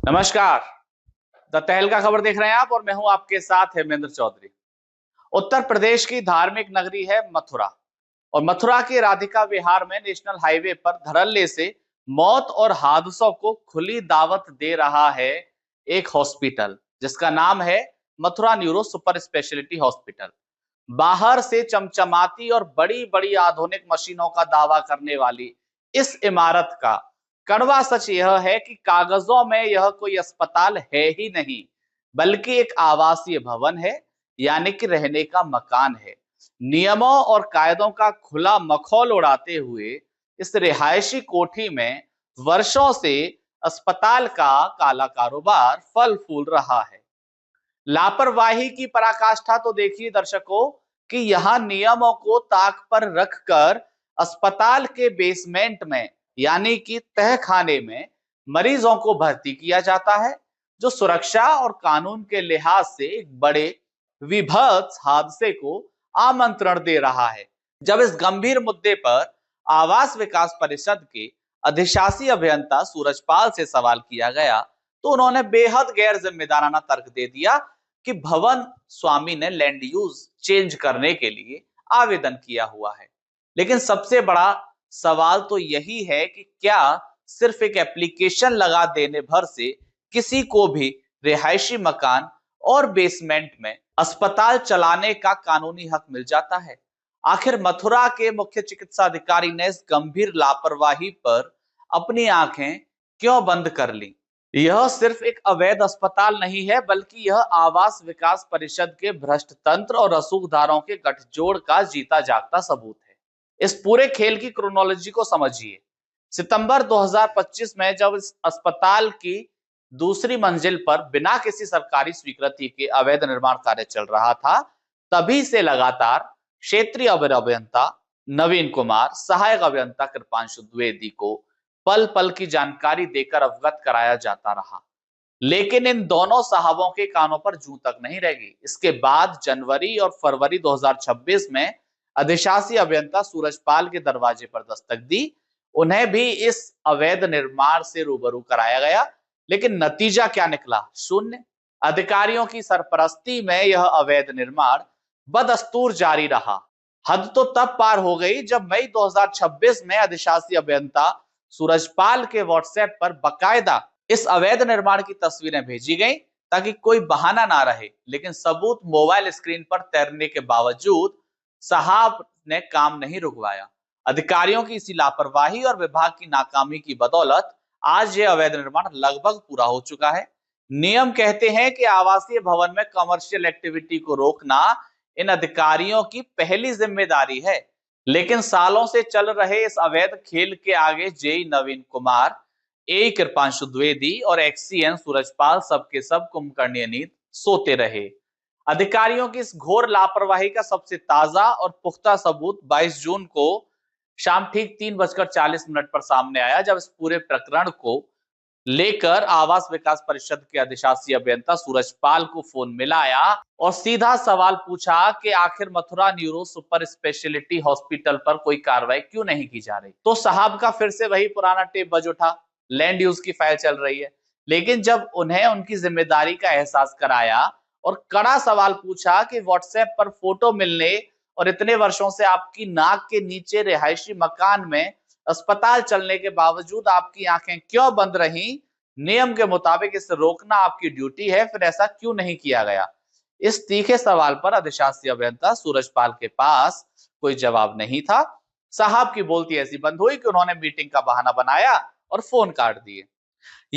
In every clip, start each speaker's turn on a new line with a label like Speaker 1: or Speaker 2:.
Speaker 1: नमस्कार। द तहलका खबर देख रहे हैं आप और मैं हूं आपके साथ हेमेंद्र चौधरी। उत्तर प्रदेश की धार्मिक नगरी है मथुरा और मथुरा के राधिका विहार में नेशनल हाईवे पर धड़ल्ले से मौत और हादसों को खुली दावत दे रहा है एक हॉस्पिटल जिसका नाम है Mathura neuro super speciality hospital. बाहर से चमचमाती और बड़ी बड़ी आधुनिक मशीनों का दावा करने वाली इस इमारत का कड़वा सच यह है कि कागजों में यह कोई अस्पताल है ही नहीं, बल्कि एक आवासीय भवन है, यानी कि रहने का मकान है। नियमों और कायदों का खुला मखौल उड़ाते हुए इस रिहायशी कोठी में वर्षों से अस्पताल का काला कारोबार फल फूल रहा है। लापरवाही की पराकाष्ठा तो देखिए दर्शकों कि यहां नियमों को ताक पर रखकर अस्पताल के बेसमेंट में यानी कि तहखाने में मरीजों को भर्ती किया जाता है, जो सुरक्षा और कानून के लिहाज से एक बड़े विभत्स हादसे को आमंत्रण दे रहा है। जब इस गंभीर मुद्दे पर आवास विकास परिषद के अधिशासी अभियंता सूरजपाल से सवाल किया गया तो उन्होंने बेहद गैर जिम्मेदाराना तर्क दे दिया कि भवन स्वामी ने लैंड यूज चेंज करने के लिए आवेदन किया हुआ है। लेकिन सबसे बड़ा सवाल तो यही है कि क्या सिर्फ एक एप्लीकेशन लगा देने भर से किसी को भी रिहायशी मकान और बेसमेंट में अस्पताल चलाने का कानूनी हक मिल जाता है? आखिर मथुरा के मुख्य चिकित्सा अधिकारी ने इस गंभीर लापरवाही पर अपनी आंखें क्यों बंद कर ली? यह सिर्फ एक अवैध अस्पताल नहीं है, बल्कि यह आवास विकास परिषद के भ्रष्ट तंत्र और रसूखदारों के गठजोड़ का जीता जागता सबूत है। इस पूरे खेल की क्रोनोलॉजी को समझिए। सितंबर 2025 में जब इस अस्पताल की दूसरी मंजिल पर बिना किसी सरकारी स्वीकृति के अवैध निर्माण कार्य चल रहा था, तभी से लगातार क्षेत्रीय अभियंता नवीन कुमार, सहायक अभियंता कृपांशु द्विवेदी को पल पल की जानकारी देकर अवगत कराया जाता रहा। लेकिन इन दोनों साहबों के कानों पर जूं तक नहीं रहेगी। इसके बाद जनवरी और फरवरी 2026 में अधिशासी अभियंता सूरजपाल के दरवाजे पर दस्तक दी। उन्हें भी इस अवैध निर्माण से रूबरू कराया गया, लेकिन नतीजा क्या निकला? शून्य। अधिकारियों की सरपरस्ती में यह अवैध निर्माण बदस्तूर जारी रहा। हद तो तब पार हो गई जब मई 2026 में अधिशासी अभियंता सूरजपाल के व्हाट्सएप पर बकायदा इस अवैध निर्माण की तस्वीरें भेजी गई ताकि कोई बहाना ना रहे। लेकिन सबूत मोबाइल स्क्रीन पर तैरने के बावजूद साहब ने काम नहीं रुकवाया। अधिकारियों की इसी लापरवाही और विभाग की नाकामी की बदौलत आज यह अवैध निर्माण लगभग पूरा हो चुका है। नियम कहते हैं कि आवासीय भवन में कमर्शियल एक्टिविटी को रोकना इन अधिकारियों की पहली जिम्मेदारी है, लेकिन सालों से चल रहे इस अवैध खेल के आगे जेई नवीन कुमार, ए कृपांशु द्विवेदी और एक्सीएन सूरजपाल सबके सब कुंभकर्णीय नींद सोते रहे। अधिकारियों की इस घोर लापरवाही का सबसे ताजा और पुख्ता सबूत 22 जून को शाम ठीक 3:40 पर सामने आया, जब इस पूरे प्रकरण को लेकर आवास विकास परिषद के अधिशासी अभियंता सूरजपाल को फोन मिलाया और सीधा सवाल पूछा कि आखिर Mathura neuro super speciality hospital पर कोई कार्रवाई क्यों नहीं की जा रही। तो साहब का फिर से वही पुराना टेप बज उठा, लैंड यूज की फाइल चल रही है। लेकिन जब उन्हें उनकी जिम्मेदारी का एहसास कराया और कड़ा सवाल पूछा कि व्हाट्सएप पर फोटो मिलने और इतने वर्षों से आपकी नाक के नीचे रिहायशी मकान में अस्पताल चलने के बावजूद आपकी आंखें क्यों बंद रहीं? नियम के मुताबिक इसे रोकना आपकी ड्यूटी है, फिर ऐसा क्यों नहीं किया गया? इस तीखे सवाल पर अधिशासी अभियंता सूरजपाल के पास कोई जवाब नहीं था। साहब की बोलती ऐसी बंद हुई कि उन्होंने मीटिंग का बहाना बनाया और फोन काट दिए।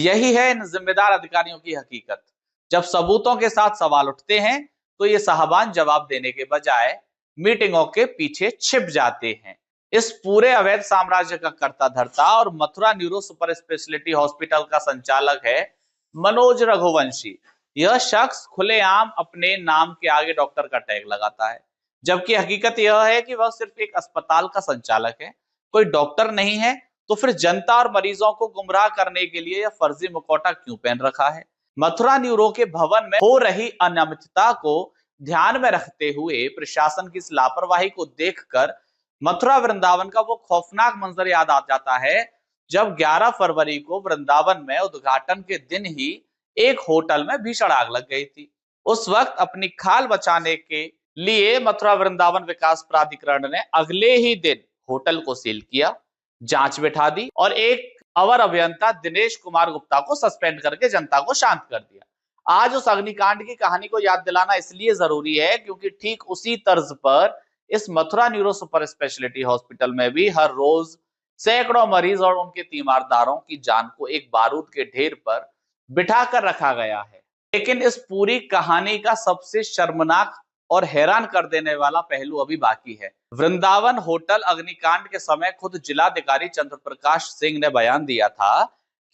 Speaker 1: यही है इन जिम्मेदार अधिकारियों की हकीकत। जब सबूतों के साथ सवाल उठते हैं तो ये साहबान जवाब देने के बजाय मीटिंगों के पीछे छिप जाते हैं। इस पूरे अवैध साम्राज्य का कर्ता धर्ता और Mathura neuro super speciality hospital का संचालक है मनोज रघुवंशी। यह शख्स खुलेआम अपने नाम के आगे डॉक्टर का टैग लगाता है, जबकि हकीकत यह है कि वह सिर्फ एक अस्पताल का संचालक है, कोई डॉक्टर नहीं है। तो फिर जनता और मरीजों को गुमराह करने के लिए यह फर्जी मुखौटा क्यों पहन रखा है? मथुरा न्यूरो के भवन में हो रही अनियमितता को ध्यान में रखते हुए प्रशासन की इस लापरवाही को देखकर मथुरा वृंदावन का वो खौफनाक मंजर याद आ जाता है जब 11 फरवरी को वृंदावन में उद्घाटन के दिन ही एक होटल में भीषण आग लग गई थी। उस वक्त अपनी खाल बचाने के लिए मथुरा वृंदावन विकास प्राधिकरण ने अगले ही दिन होटल को सील किया, जांच बिठा दी और एक अवर अभियंता दिनेश कुमार गुप्ता को सस्पेंड करके जनता को शांत कर दिया। आज उस अग्निकांड की कहानी को याद दिलाना इसलिए जरूरी है क्योंकि ठीक उसी तर्ज पर इस Mathura neuro super speciality hospital में भी हर रोज सैकड़ों मरीज और उनके तीमारदारों की जान को एक बारूद के ढेर पर बिठा कर रखा गया है। लेकिन इस पूरी कहानी का सबसे शर्मनाक और हैरान कर देने वाला पहलू अभी बाकी है। वृंदावन होटल अग्निकांड के समय खुद जिलाधिकारी चंद्र प्रकाश सिंह ने बयान दिया था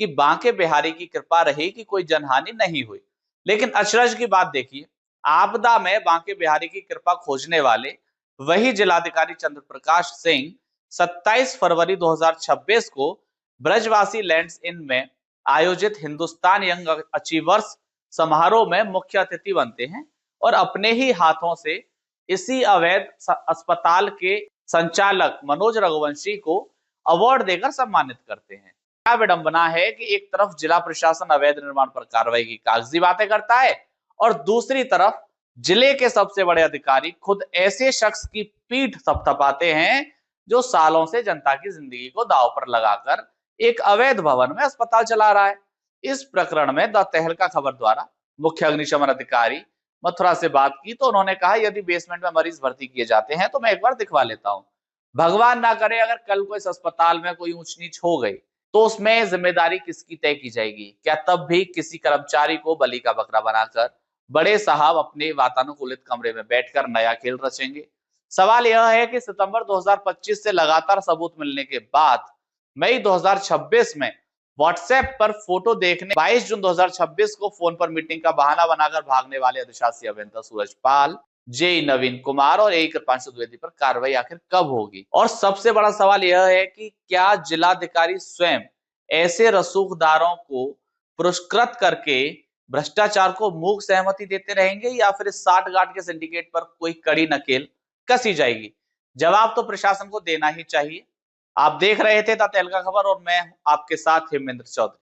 Speaker 1: कि बांके बिहारी की कृपा रही कि कोई जनहानि नहीं हुई। लेकिन अचरज की बात देखिए, आपदा में बांके बिहारी की कृपा खोजने वाले वही जिलाधिकारी चंद्र प्रकाश सिंह 27 फरवरी 2026 को ब्रजवासी लैंड्स इन में आयोजित हिंदुस्तान यंग अचीवर्स समारोह में मुख्य अतिथि बनते हैं और अपने ही हाथों से इसी अवैध अस्पताल के संचालक मनोज रघुवंशी को अवार्ड देकर सम्मानित करते हैं। क्या विडंबना है कि एक तरफ जिला प्रशासन अवैध निर्माण पर कार्रवाई की कागजी बातें करता है और दूसरी तरफ जिले के सबसे बड़े अधिकारी खुद ऐसे शख्स की पीठ थपथपाते हैं जो सालों से जनता की जिंदगी को दांव पर लगाकर एक अवैध भवन में अस्पताल चला रहा है। इस प्रकरण में द तहलका खबर द्वारा मुख्य अग्निशमन अधिकारी मथुरा से बात की तो उन्होंने कहा, यदि बेसमेंट में मरीज भर्ती किए जाते हैं तो मैं एक बार दिखवा लेता हूं। भगवान ना करे अगर कल को इस अस्पताल में कोई ऊंच नीच हो गई तो उसमें जिम्मेदारी किसकी तय की जाएगी? क्या तब भी किसी कर्मचारी को बलि का बकरा बनाकर बड़े साहब अपने वातानुकूलित कमरे में बैठकर नया खेल रचेंगे? सवाल यह है कि सितंबर 2025 से लगातार सबूत मिलने के बाद मई 2026 में व्हाट्सएप पर फोटो देखने 22 जून 2026 को फोन पर मीटिंग का बहाना बनाकर भागने वाले अधिशासी अभियंता सूरज पाल, जे नवीन कुमार और ए कृपांशु द्विवेदी पर कार्रवाई आखिर कब होगी? और सबसे बड़ा सवाल यह है कि क्या जिलाधिकारी स्वयं ऐसे रसूखदारों को पुरस्कृत करके भ्रष्टाचार को मूक सहमति देते रहेंगे या फिर इस साठ गांठ के सिंडिकेट पर कोई कड़ी नकेल कसी जाएगी? जवाब तो प्रशासन को देना ही चाहिए। आप देख रहे थे द तहलका खबर और मैं आपके साथ हेमेंद्र चौधरी।